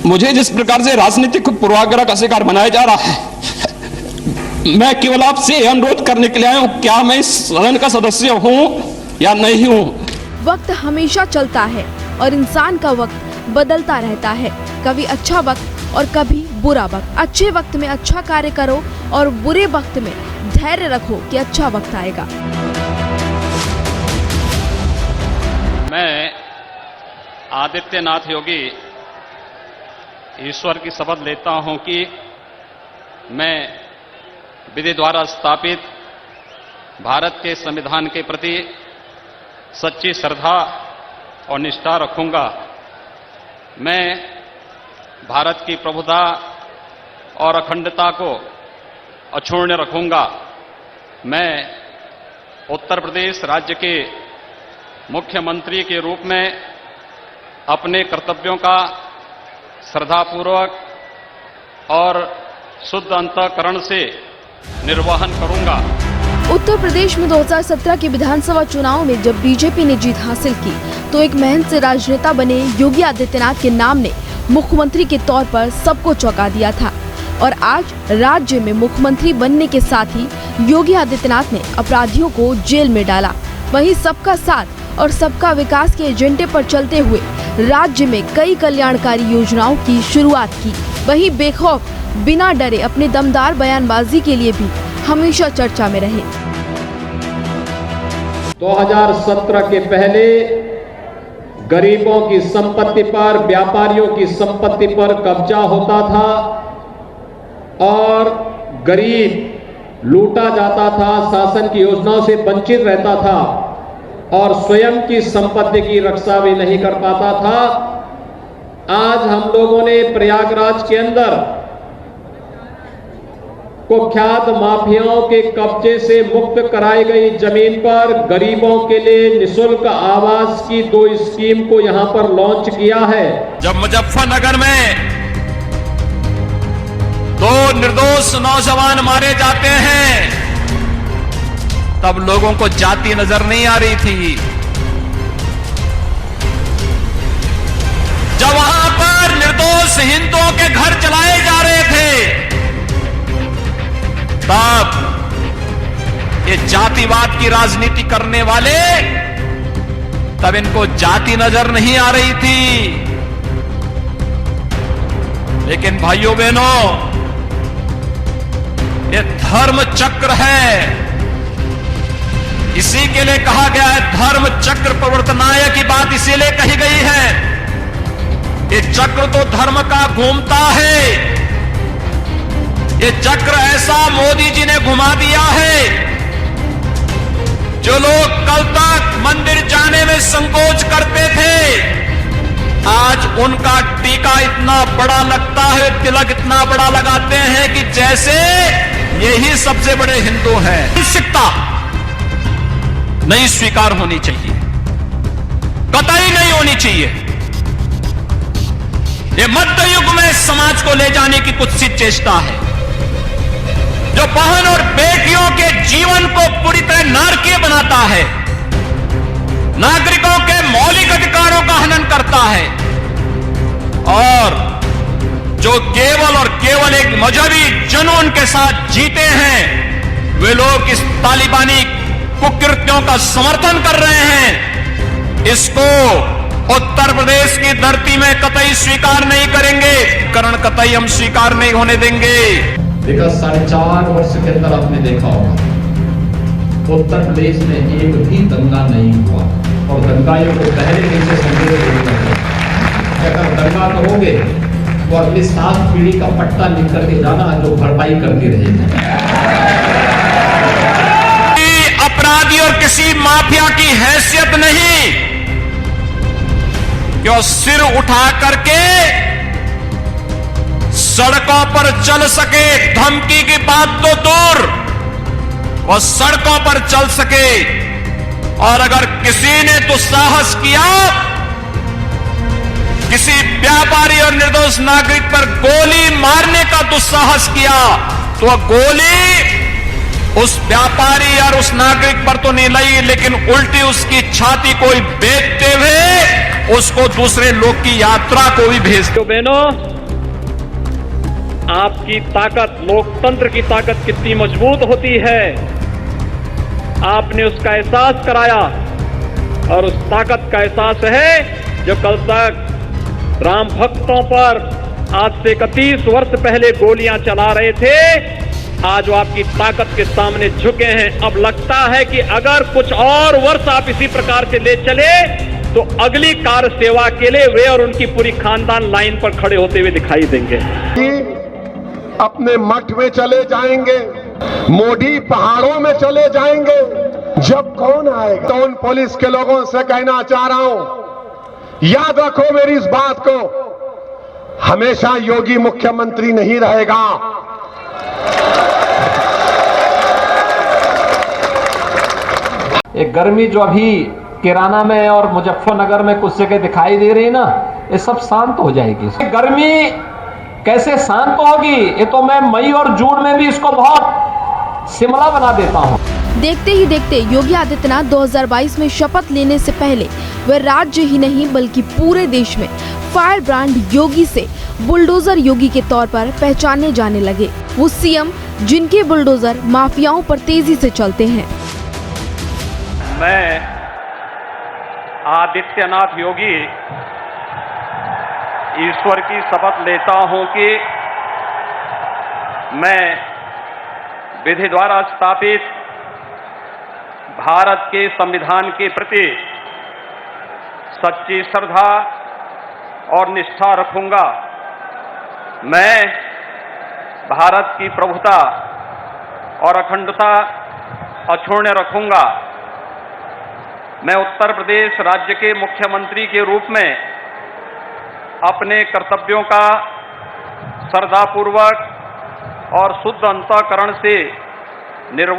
मुझे जिस प्रकार से राजनीतिक पूर्वाग्रह का शिकार बनाया जा रहा है, मैं केवल आपसे अनुरोध करने के लिए आया हूं, क्या मैं इस सदन का सदस्य हूं या नहीं हूं। वक्त हमेशा चलता है और इंसान का वक्त बदलता रहता है, कभी अच्छा वक्त और कभी बुरा वक्त। अच्छे वक्त में अच्छा कार्य करो और बुरे वक्त में धैर्य रखो कि अच्छा वक्त आएगा। मैं आदित्यनाथ योगी ईश्वर की शपथ लेता हूं कि मैं विधि द्वारा स्थापित भारत के संविधान के प्रति सच्ची श्रद्धा और निष्ठा रखूंगा। मैं भारत की प्रभुता और अखंडता को अक्षुण्ण रखूंगा। मैं उत्तर प्रदेश राज्य के मुख्यमंत्री के रूप में अपने कर्तव्यों का श्रद्धापूर्वक और शुद्ध अंतःकरण से निर्वहन करूंगा। उत्तर प्रदेश में 2017 के विधानसभा चुनाव में जब बीजेपी ने जीत हासिल की तो एक मेहनत से राजनेता बने योगी आदित्यनाथ के नाम ने मुख्यमंत्री के तौर पर सबको चौंका दिया था और आज राज्य में मुख्यमंत्री बनने के साथ ही योगी आदित्यनाथ ने अपराधियों को जेल में डाला। वहीं सबका साथ और सबका विकास के एजेंडे पर चलते हुए राज्य में कई कल्याणकारी योजनाओं की शुरुआत की। वहीं बेखौफ बिना डरे अपने दमदार बयानबाजी के लिए भी हमेशा चर्चा में रहे। 2017 के पहले गरीबों की संपत्ति पर, व्यापारियों की संपत्ति पर कब्जा होता था और गरीब लूटा जाता था, शासन की योजनाओं से वंचित रहता था और स्वयं की संपत्ति की रक्षा भी नहीं कर पाता था। आज हम लोगों ने प्रयागराज के अंदर कुख्यात माफियाओं के कब्जे से मुक्त कराई गई जमीन पर गरीबों के लिए निःशुल्क आवास की 2 स्कीम को यहां पर लॉन्च किया है। जब मुजफ्फरनगर में 2 निर्दोष नौजवान मारे जाते हैं तब लोगों को जाति नजर नहीं आ रही थी। जब वहां पर निर्दोष हिंदुओं के घर जलाए जा रहे थे तब ये जातिवाद की राजनीति करने वाले तब इनको जाति नजर नहीं आ रही थी। लेकिन भाइयों बहनों, ये धर्म चक्र है। इसी के लिए कहा गया है धर्म चक्र प्रवर्तनाय की बात इसीलिए कही गई है। ये चक्र तो धर्म का घूमता है। ये चक्र ऐसा मोदी जी ने घुमा दिया है। जो लोग कल तक मंदिर जाने में संकोच करते थे आज उनका टीका इतना बड़ा लगता है, तिलक इतना बड़ा लगाते हैं कि जैसे यही सबसे बड़े हिंदू हैं। मानसिकता नहीं स्वीकार होनी चाहिए, कतई नहीं होनी चाहिए। ये मध्य युग में समाज को ले जाने की कुत्सित चेष्टा है जो बहन और बेटियों के जीवन को पूरी तरह नारकीय बनाता है, नागरिकों के मौलिक अधिकारों का हनन करता है और जो केवल और केवल एक मजहबी जुनून के साथ जीते हैं वे लोग इस तालिबानी कुकृत्यों का समर्थन कर रहे हैं। इसको उत्तर प्रदेश की धरती में कतई स्वीकार नहीं करेंगे, करण कतई हम स्वीकार नहीं होने देंगे। विगत 4.5 वर्ष के अंदर आपने देखा होगा उत्तर प्रदेश में एक भी दंगा नहीं हुआ और दंगाइयों को पहले दिन से संबोधित अगर दंगा करोगे तो अगली 7 पीढ़ी का पट्टा लिख करके जाना जो भरपाई करती रहेगी। अपराधी और किसी माफिया की हैसियत नहीं कि वो सिर उठा करके सड़कों पर चल सके, धमकी की बात तो दूर, वो सड़कों पर चल सके। और अगर किसी ने दुस्साहस किया, किसी व्यापारी और निर्दोष नागरिक पर गोली मारने का दुस्साहस किया तो वह गोली उस व्यापारी और उस नागरिक पर तो नहीं लगी, लेकिन उल्टी उसकी छाती को बेचते हुए उसको दूसरे लोक की यात्रा को भी भेज दो। बहनों, आपकी ताकत, लोकतंत्र की ताकत कितनी मजबूत होती है, आपने उसका एहसास कराया। और उस ताकत का एहसास है जो कल तक राम भक्तों पर आज से 31 वर्ष पहले गोलियां चला रहे थे, आज वो आपकी ताकत के सामने झुके हैं। अब लगता है कि अगर कुछ और वर्ष आप इसी प्रकार से ले चले तो अगली कार सेवा के लिए वे और उनकी पूरी खानदान लाइन पर खड़े होते हुए दिखाई देंगे। अपने मठ में चले जाएंगे, मोदी पहाड़ों में चले जाएंगे। जब कौन आएगा? तो उन पुलिस के लोगों से कहना चाह रहा हूं, याद रखो मेरी इस बात को, हमेशा योगी मुख्यमंत्री नहीं रहेगा। एक गर्मी जो अभी किराना में और मुजफ्फरनगर में कुछ जगह दिखाई दे रही है ना, ये सब शांत हो जाएगी। गर्मी कैसे शांत होगी, ये तो मैं मई और जून में भी इसको बहुत शिमला बना देता हूँ। देखते ही देखते योगी आदित्यनाथ 2022 में शपथ लेने से पहले वे राज्य ही नहीं बल्कि पूरे देश में फायर ब्रांड योगी से बुलडोजर योगी के तौर पर पहचाने जाने लगे। वो सीएम जिनके बुलडोजर माफियाओं पर तेजी से चलते हैं। मैं आदित्यनाथ योगी ईश्वर की शपथ लेता हूं कि मैं विधि द्वारा स्थापित भारत के संविधान के प्रति सच्ची श्रद्धा और निष्ठा रखूंगा। मैं भारत की प्रभुता और अखंडता अक्षुण्ण रखूंगा। मैं उत्तर प्रदेश राज्य के मुख्यमंत्री के रूप में अपने कर्तव्यों का श्रद्धापूर्वक और शुद्ध अंतःकरण से निर्वहन